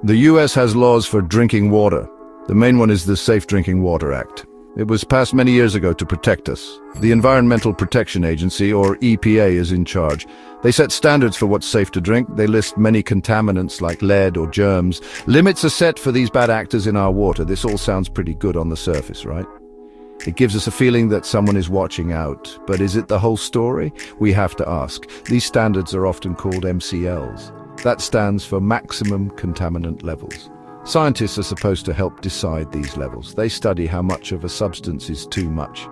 The US has laws for drinking water. The main one is the Safe Drinking Water Act. It was passed many years ago to protect us. The Environmental Protection Agency, or EPA, is in charge. They set standards for what's safe to drink. They list many contaminants like lead or germs. Limits are set for these bad actors in our water. This all sounds pretty good on the surface, right? It gives us a feeling that someone is watching out. But is it the whole story? We have to ask. These standards are often called MCLs. That stands for maximum contaminant levels. Scientists are supposed to help decide these levels. They study how much of a substance is too much.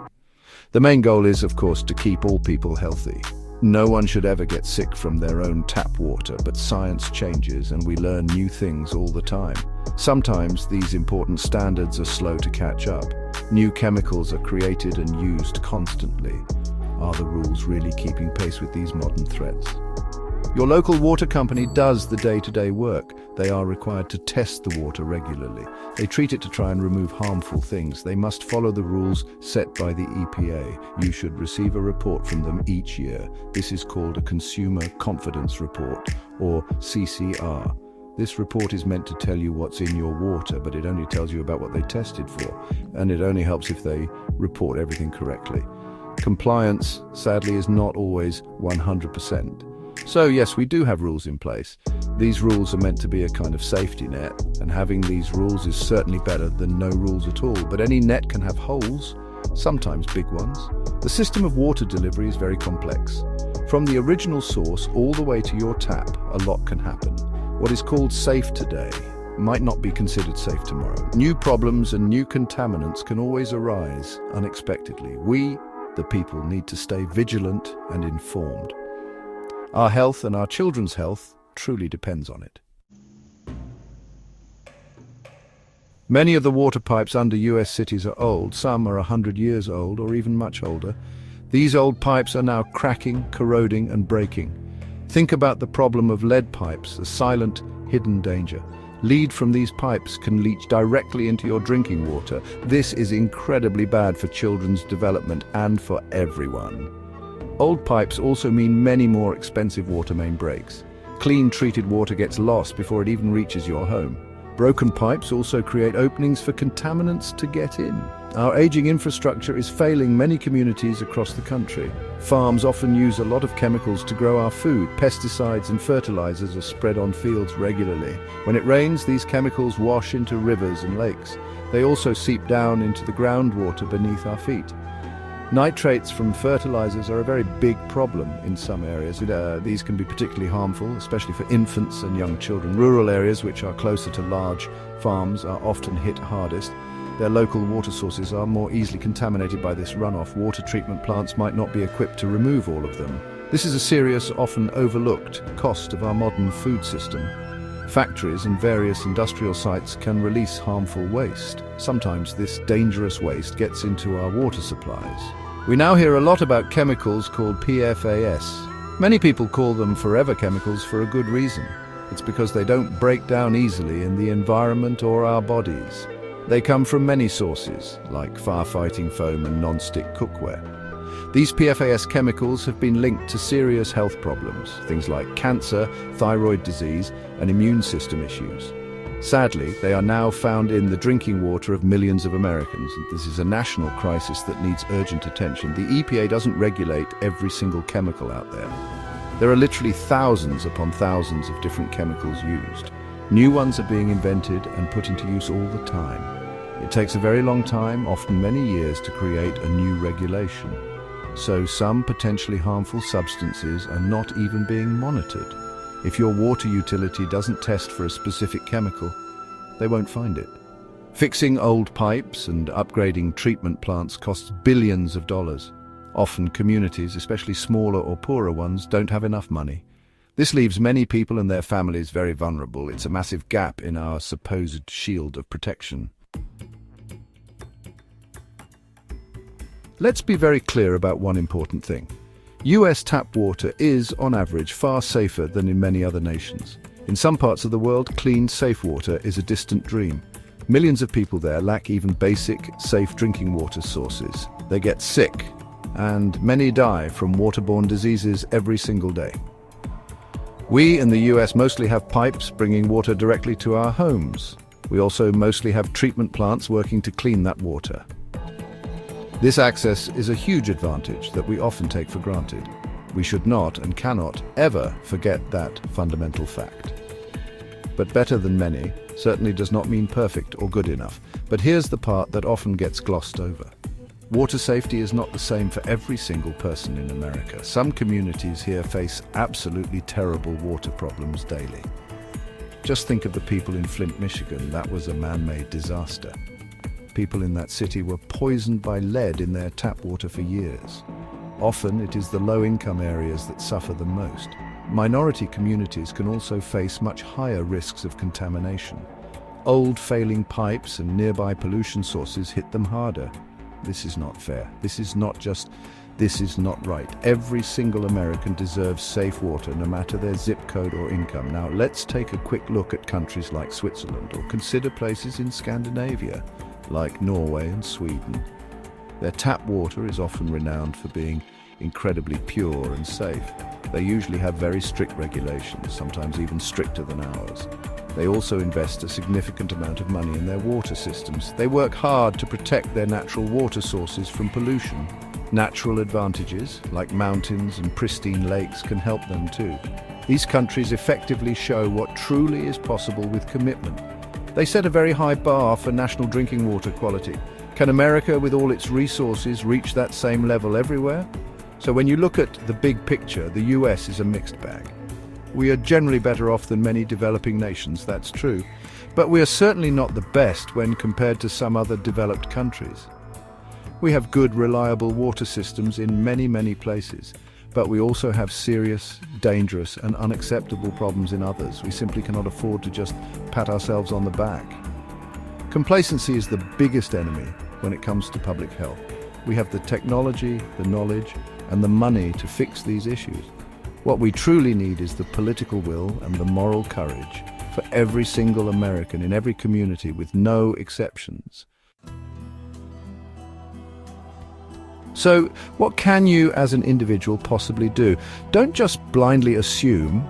The main goal is, of course, to keep all people healthy. No one should ever get sick from their own tap water, but science changes and we learn new things all the time. Sometimes these important standards are slow to catch up. New chemicals are created and used constantly. Are the rules really keeping pace with these modern threats? Your local water company does the day-to-day work. They are required to test the water regularly. They treat it to try and remove harmful things. They must follow the rules set by the EPA. You should receive a report from them each year. This is called a Consumer Confidence Report, or CCR. This report is meant to tell you what's in your water, but it only tells you about what they tested for, and it only helps if they report everything correctly. Compliance, sadly, is not always 100%. So yes, we do have rules in place. These rules are meant to be a kind of safety net, and having these rules is certainly better than no rules at all. But any net can have holes, sometimes big ones. The system of water delivery is very complex. From the original source all the way to your tap, a lot can happen. What is called safe today might not be considered safe tomorrow. New problems and new contaminants can always arise unexpectedly. We, the people, need to stay vigilant and informed. Our health and our children's health truly depends on it. Many of the water pipes under US cities are old. Some are 100 years old or even much older. These old pipes are now cracking, corroding and breaking. Think about the problem of lead pipes, a silent, hidden danger. Lead from these pipes can leach directly into your drinking water. This is incredibly bad for children's development and for everyone. Old pipes also mean many more expensive water main breaks. Clean, treated water gets lost before it even reaches your home. Broken pipes also create openings for contaminants to get in. Our aging infrastructure is failing many communities across the country. Farms often use a lot of chemicals to grow our food. Pesticides and fertilizers are spread on fields regularly. When it rains, these chemicals wash into rivers and lakes. They also seep down into the groundwater beneath our feet. Nitrates from fertilizers are a very big problem in some areas. These can be particularly harmful, especially for infants and young children. Rural areas, which are closer to large farms, are often hit hardest. Their local water sources are more easily contaminated by this runoff. Water treatment plants might not be equipped to remove all of them. This is a serious, often overlooked cost of our modern food system. Factories and various industrial sites can release harmful waste. Sometimes this dangerous waste gets into our water supplies. We now hear a lot about chemicals called PFAS. Many people call them forever chemicals for a good reason. It's because they don't break down easily in the environment or our bodies. They come from many sources, like firefighting foam and non-stick cookware. These PFAS chemicals have been linked to serious health problems, things like cancer, thyroid disease, and immune system issues. Sadly, they are now found in the drinking water of millions of Americans, and this is a national crisis that needs urgent attention. The EPA doesn't regulate every single chemical out there. There are literally thousands upon thousands of different chemicals used. New ones are being invented and put into use all the time. It takes a very long time, often many years, to create a new regulation. So some potentially harmful substances are not even being monitored. If your water utility doesn't test for a specific chemical, they won't find it. Fixing old pipes and upgrading treatment plants costs billions of dollars. Often communities, especially smaller or poorer ones, don't have enough money. This leaves many people and their families very vulnerable. It's a massive gap in our supposed shield of protection. Let's be very clear about one important thing. US tap water is, on average, far safer than in many other nations. In some parts of the world, clean, safe water is a distant dream. Millions of people there lack even basic, safe drinking water sources. They get sick, and many die from waterborne diseases every single day. We in the US mostly have pipes bringing water directly to our homes. We also mostly have treatment plants working to clean that water. This access is a huge advantage that we often take for granted. We should not and cannot ever forget that fundamental fact. But better than many certainly does not mean perfect or good enough. But here's the part that often gets glossed over. Water safety is not the same for every single person in America. Some communities here face absolutely terrible water problems daily. Just think of the people in Flint, Michigan. That was a man-made disaster. People in that city were poisoned by lead in their tap water for years. Often it is the low-income areas that suffer the most. Minority communities can also face much higher risks of contamination. Old failing pipes and nearby pollution sources hit them harder. This is not fair. This is not right. Every single American deserves safe water, no matter their zip code or income. Now, let's take a quick look at countries like Switzerland, or consider places in Scandinavia, like Norway and Sweden. Their tap water is often renowned for being incredibly pure and safe. They usually have very strict regulations, sometimes even stricter than ours. They also invest a significant amount of money in their water systems. They work hard to protect their natural water sources from pollution. Natural advantages, like mountains and pristine lakes, can help them too. These countries effectively show what truly is possible with commitment. They set a very high bar for national drinking water quality. Can America, with all its resources, reach that same level everywhere? So when you look at the big picture, the US is a mixed bag. We are generally better off than many developing nations, that's true. But we are certainly not the best when compared to some other developed countries. We have good, reliable water systems in many places, but we also have serious, dangerous, and unacceptable problems in others. We simply cannot afford to just pat ourselves on the back. Complacency is the biggest enemy when it comes to public health. We have the technology, the knowledge, and the money to fix these issues. What we truly need is the political will and the moral courage for every single American in every community, with no exceptions. So, what can you as an individual possibly do? Don't just blindly assume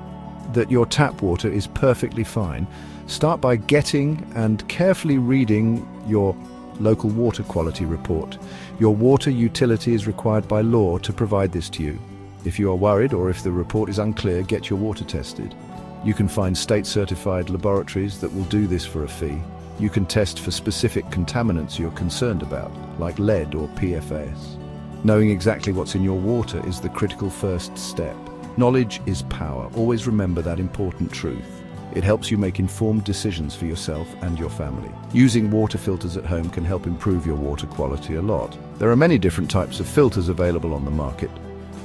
that your tap water is perfectly fine. Start by getting and carefully reading your local water quality report. Your water utility is required by law to provide this to you. If you are worried or if the report is unclear, get your water tested. You can find state-certified laboratories that will do this for a fee. You can test for specific contaminants you're concerned about, like lead or PFAS. Knowing exactly what's in your water is the critical first step. Knowledge is power. Always remember that important truth. It helps you make informed decisions for yourself and your family. Using water filters at home can help improve your water quality a lot. There are many different types of filters available on the market.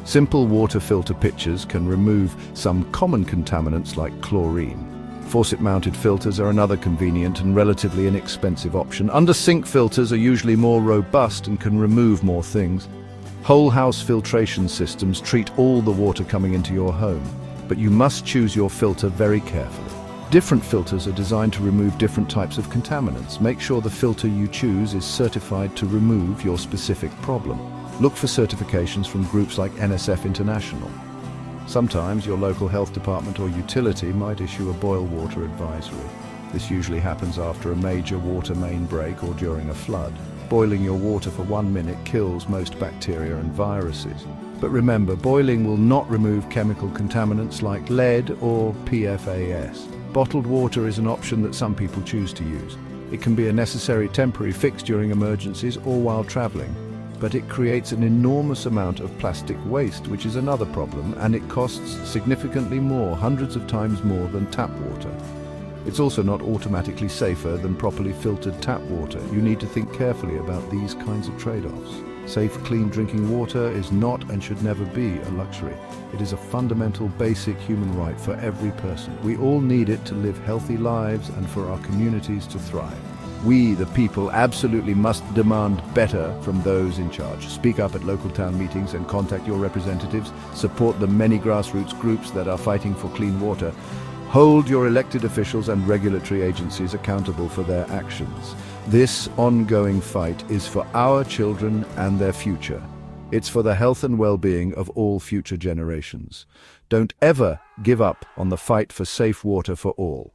Simple water filter pitchers can remove some common contaminants like chlorine. Faucet-mounted filters are another convenient and relatively inexpensive option. Under-sink filters are usually more robust and can remove more things. Whole-house filtration systems treat all the water coming into your home, but you must choose your filter very carefully. Different filters are designed to remove different types of contaminants. Make sure the filter you choose is certified to remove your specific problem. Look for certifications from groups like NSF International. Sometimes your local health department or utility might issue a boil water advisory. This usually happens after a major water main break or during a flood. Boiling your water for 1 minute kills most bacteria and viruses. But remember, boiling will not remove chemical contaminants like lead or PFAS. Bottled water is an option that some people choose to use. It can be a necessary temporary fix during emergencies or while traveling. But it creates an enormous amount of plastic waste, which is another problem, and it costs significantly more, hundreds of times more than tap water. It's also not automatically safer than properly filtered tap water. You need to think carefully about these kinds of trade-offs. Safe, clean drinking water is not and should never be a luxury. It is a fundamental, basic human right for every person. We all need it to live healthy lives and for our communities to thrive. We, the people, absolutely must demand better from those in charge. Speak up at local town meetings and contact your representatives. Support the many grassroots groups that are fighting for clean water. Hold your elected officials and regulatory agencies accountable for their actions. This ongoing fight is for our children and their future. It's for the health and well-being of all future generations. Don't ever give up on the fight for safe water for all.